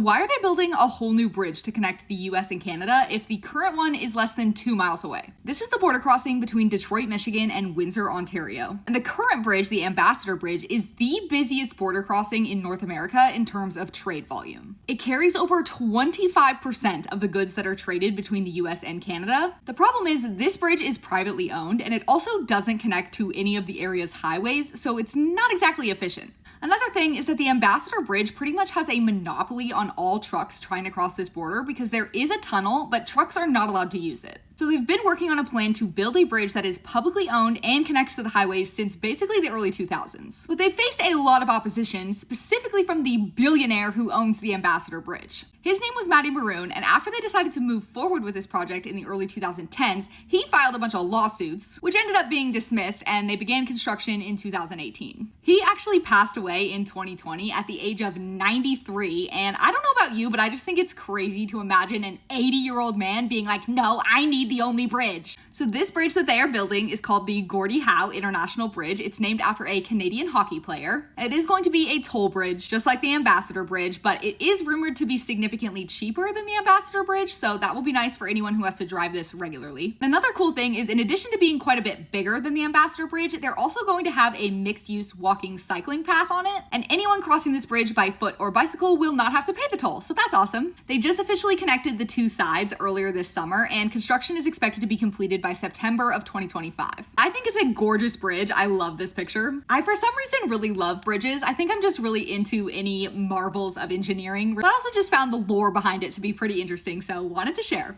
why are they building a whole new bridge to connect the US and Canada if the current one is less than 2 miles away? This is the border crossing between Detroit, Michigan and Windsor, Ontario. And the current bridge, the Ambassador Bridge, is the busiest border crossing in North America in terms of trade volume. It carries over 25% of the goods that are traded between the US and Canada. The problem is this bridge is privately owned and it also doesn't connect to any of the area's highways, so it's not exactly efficient. Another thing is that the Ambassador Bridge pretty much has a monopoly on all trucks trying to cross this border because there is a tunnel, but trucks are not allowed to use it. So they've been working on a plan to build a bridge that is publicly owned and connects to the highways since basically the early 2000s. But they've faced a lot of opposition, specifically from the billionaire who owns the Ambassador Bridge. His name was Matty Maroon, and after they decided to move forward with this project in the early 2010s, he filed a bunch of lawsuits, which ended up being dismissed, and they began construction in 2018. He actually passed away in 2020 at the age of 93, and I don't know about you, but I just think it's crazy to imagine an 80-year-old man being like, no, I need the only bridge. So this bridge that they are building is called the Gordie Howe International Bridge. It's named after a Canadian hockey player. It is going to be a toll bridge, just like the Ambassador Bridge, but it is rumored to be significantly cheaper than the Ambassador Bridge, so that will be nice for anyone who has to drive this regularly. Another cool thing is, in addition to being quite a bit bigger than the Ambassador Bridge, they're also going to have a mixed-use walking cycling path on it, and anyone crossing this bridge by foot or bicycle will not have to pay the toll, so that's awesome. They just officially connected the two sides earlier this summer, and construction is expected to be completed by September of 2025. I think it's a gorgeous bridge. I love this picture. I, for some reason, really love bridges. I think I'm just really into any marvels of engineering, but I also just found the lore behind it to be pretty interesting, so wanted to share.